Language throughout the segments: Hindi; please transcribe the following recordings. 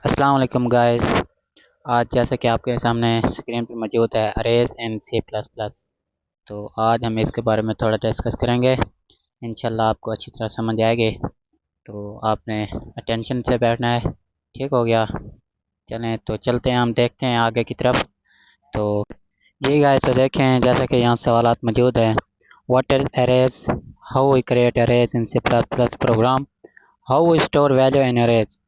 अस्सलाम वालेकुम गाइस। आज जैसा कि आपके सामने स्क्रीन पर मौजूद है arrays in C plus plus. तो आज हम इसके बारे में थोड़ा डिस्कस करेंगे। इंशाल्लाह आपको अच्छी तरह समझ आएगी। तो आपने अटेंशन से बैठना है। ठीक हो गया। चलें तो चलते हैं, हम देखते हैं आगे की तरफ। तो जी गाइस, तो देखें जैसा कि यहाँ सवालात मौजूद हैं। What is arrays, how we create arrays in C plus plus program, how we store value in arrays,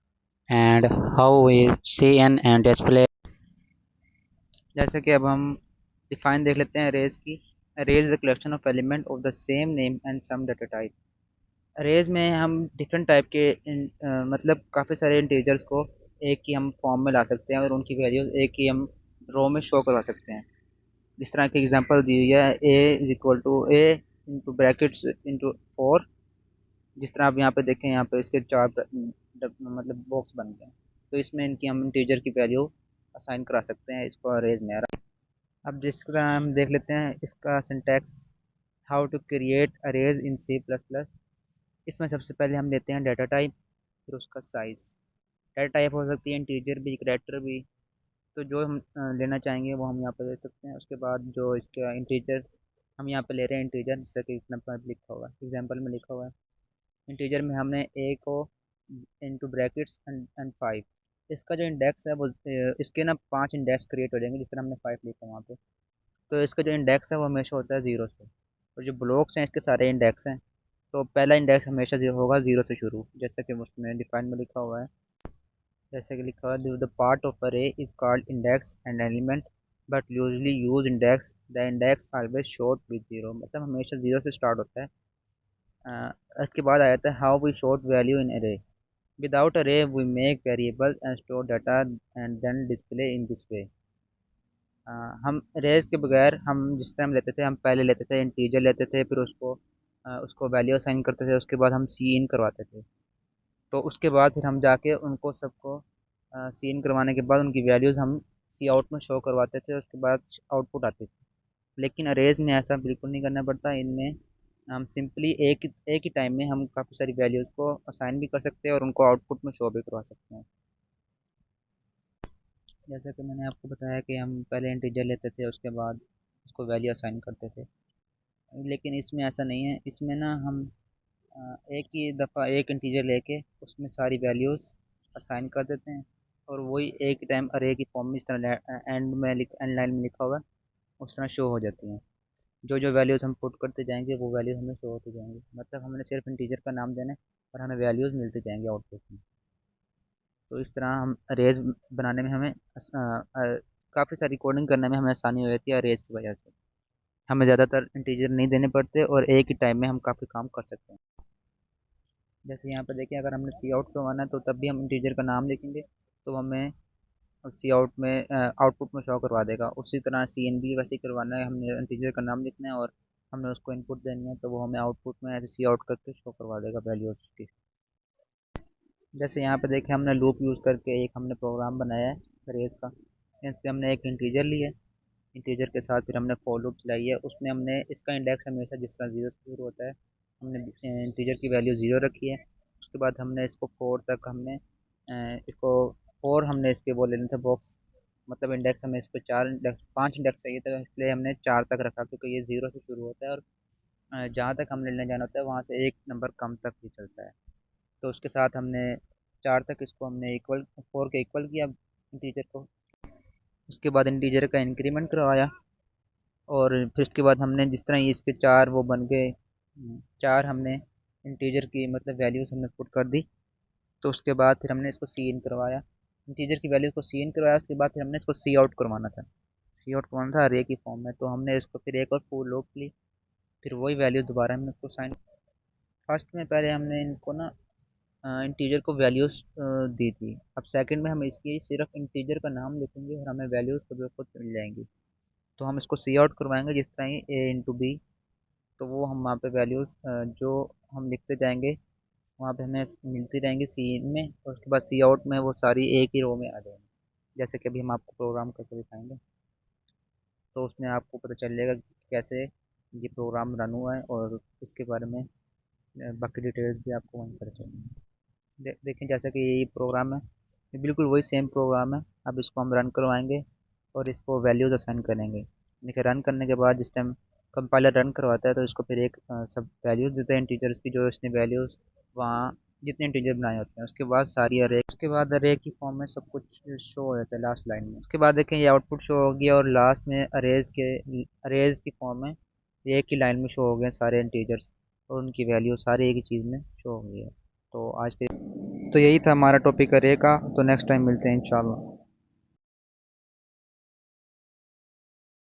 and how we see and display. जैसे कि अब हम डिफाइन देख लेते हैं अरेज की। Arrays is the collection of element of the same name and some data type. Arrays में हम डिफरेंट टाइप के मतलब काफ़ी सारे इंटीजर्स को एक ही हम फॉर्म में ला सकते हैं और उनकी वैल्यूज एक ही हम रो में शो करवा सकते हैं। जिस तरह की एग्जांपल दी हुई है, A is equal to A into brackets into 4। जिस तरह आप यहाँ पे देखें, यहाँ पे इसके चार मतलब बॉक्स बन गए हैं। तो इसमें इनकी हम इंटीजर की वैल्यू असाइन करा सकते हैं इसको अरेज में। अब जिस तरह हम देख लेते हैं इसका syntax, how to create arrays in C plus plus. इसमें सबसे पहले हम लेते हैं डाटा टाइप, फिर उसका साइज। डाटा टाइप हो सकती है इंटीजर भी, कैरेक्टर भी। तो जो हम लेना चाहेंगे वो हम यहाँ पे ले सकते हैं। उसके बाद जो इसका इंटीजर हम यहाँ पे ले रहे हैं, इंटीजर जैसे कि इतना पर लिखा हुआ है, एग्जाम्पल में लिखा हुआ है। इंटीजर में हमने ए को इंटू ब्रैकेट्स एंड 5। इसका जो इंडेक्स है वो इसके ना 5 इंडेक्स क्रिएट हो जाएंगे, जिस तरह हमने 5 लिखा वहाँ पे। तो इसका जो इंडेक्स है वो हमेशा होता है ज़ीरो से, और जो ब्लॉक्स हैं इसके सारे इंडेक्स हैं। तो पहला इंडेक्स हमेशा ज़ीरो होगा, ज़ीरो से शुरू, जैसा कि उसमें डिफाइन में लिखा हुआ है। जैसे कि लिखा हुआ है, द पार्ट ऑफ अरे is called index and elements but usually use index, the index always short with zero, मतलब हमेशा ज़ीरो से स्टार्ट होता है। इसके बाद आ जाता है हाउ वी शॉर्ट value in array. Without array we make variable and store data and then display in this way. हम रेस के बगैर हम जिस टाइम लेते थे, हम पहले लेते थे इंटीजर लेते थे, फिर उसको वैल्यू असाइन करते थे, उसके बाद हम सी इन करवाते थे। तो उसके बाद फिर हम जाके उनको सबको सी इन करवाने के बाद उनकी वैल्यूज़ हम सी आउट में शो करवाते थे, उसके बाद आउटपुट आती थी। लेकिन अरेज में ऐसा बिल्कुल नहीं करना पड़ता। इनमें हम सिंपली एक ही टाइम में हम काफ़ी सारी वैल्यूज़ को असाइन भी कर सकते हैं और उनको आउटपुट में शो भी करवा सकते हैं। जैसा कि मैंने आपको बताया कि हम पहले इंटीजर लेते थे, उसके बाद उसको वैल्यू असाइन करते थे। लेकिन इसमें ऐसा नहीं है। इसमें ना हम एक ही दफ़ा एक इंटीजर लेके उसमें सारी वैल्यूज़ असाइन कर देते हैं, और वही एक ही टाइम अरे की फॉर्म में इस तरह एंड लाइन में लिखा हुआ है उस तरह शो हो जाती हैं। जो जो वैल्यूज़ हम पुट करते जाएंगे वो वैल्यूज़ हमें शो होती जाएंगी, मतलब हमने सिर्फ इंटीजर का नाम देना है और हमें वैल्यूज़ मिलती जाएंगी आउटपुट में। तो इस तरह हम अरेज बनाने में हमें काफ़ी सारी कोडिंग करने में हमें आसानी हो जाती है अरेज की वजह से। हमें ज़्यादातर इंटीजर नहीं देने पड़ते और एक ही टाइम में हम काफ़ी काम कर सकते हैं। जैसे यहाँ पे देखिए, अगर हमने सी आउट करवाना है तो तब भी हम इंटीजर का नाम लिखेंगे, तो हमें सी आउट में आउटपुट में शो करवा देगा। उसी तरह सी एन भी वैसे ही करवाना है, हमने इंटीजर का नाम लिखना है और हमने उसको इनपुट देनी है, तो वो हमें आउटपुट में ऐसे सी आउट करके शो करवा देगा वैल्यूज की। जैसे यहाँ पे देखें, हमने लूप यूज़ करके एक हमने प्रोग्राम बनाया है अरेज का। इस पे हमने एक इंटीजर लिया है, इंटीजर के साथ फिर हमने फॉर लूप चलाई है। उसमें हमने इसका इंडेक्स हमेशा जिस तरह जीरो से शुरू होता है, हमने इंटीजर की वैल्यू ज़ीरो रखी है। उसके बाद हमने इसको फोर तक हमने इसको फोर हमने इसके वो लेने थे बॉक्स, मतलब इंडेक्स हमें इस पर चार इंडेक्स पाँच इंडेक्स चाहिए था, इसलिए हमने चार तक रखा, क्योंकि ये ज़ीरो से शुरू होता है और जहाँ तक हमने लेने जाना होता है वहाँ से एक नंबर कम तक ही चलता है। तो उसके साथ हमने चार तक इसको हमने इक्वल फोर के इक्वल किया इंटीजर को। उसके बाद इंटीजर का इंक्रीमेंट करवाया, और फिर उसके बाद हमने जिस तरह ये इसके चार वो बन गए, चार हमने इंटीजर की मतलब वैल्यूज़ हमने पुट कर दी। तो उसके बाद फिर हमने इसको सी इन करवाया, इंटीजर की वैल्यूज़ को सी इन करवाया। उसके बाद फिर हमने इसको सी आउट करवाना था, सी आउट करवाना था अरे की फॉर्म में। तो हमने इसको फिर एक और फॉर लूप ली, फिर वही वैल्यू दोबारा हमने इसको साइन। फर्स्ट में पहले हमने इनको ना इंटीजर को वैल्यूज़ दी थी। अब सेकंड में हम इसकी सिर्फ इंटीजर का नाम लिखेंगे और हमें वैल्यूज़ खुद ब खुद मिल जाएंगी। तो हम इसको सी आउट करवाएंगे जिस तरह ही ए इंटू बी। तो वो हम वहाँ पे वैल्यूज़ जो हम लिखते जाएंगे वहाँ पे हमें मिलती रहेंगी सी इन में, और उसके बाद सी आउट में वो सारी एक ही रो में आ जाएंगी। जैसे कि अभी हम आपको प्रोग्राम करके दिखाएंगे, तो उसमें आपको पता चल जाएगा कि कैसे ये प्रोग्राम रन हुआ है, और इसके बारे में बाकी डिटेल्स भी आपको वहीं पर चलेंगे। देखें जैसा कि ये प्रोग्राम है, ये बिल्कुल वही सेम प्रोग्राम है। अब इसको हम रन करवाएंगे और इसको वैल्यूज़ असाइन करेंगे। देखिए रन करने के बाद जिस टाइम कंपाइलर रन करवाता है तो इसको फिर एक सब वैल्यूज़ देते हैं इंटीजर्स की, जो इसने वैल्यूज़ वहाँ जितने इंटीजर बनाए होते हैं। उसके बाद सारी अरे, उसके बाद अरे की फॉर्म में सब कुछ शो हो जाता है लास्ट लाइन में। उसके बाद देखें ये आउटपुट शो हो गया और लास्ट में अरेज की फॉर्म में एक ही लाइन में शो हो गए सारे इंटीजर्स और उनकी वैल्यू सारे एक ही चीज़ में शो हो गई है। तो आज के तो यही था हमारा टॉपिक अरे का। तो नेक्स्ट टाइम मिलते हैं इंशाल्लाह।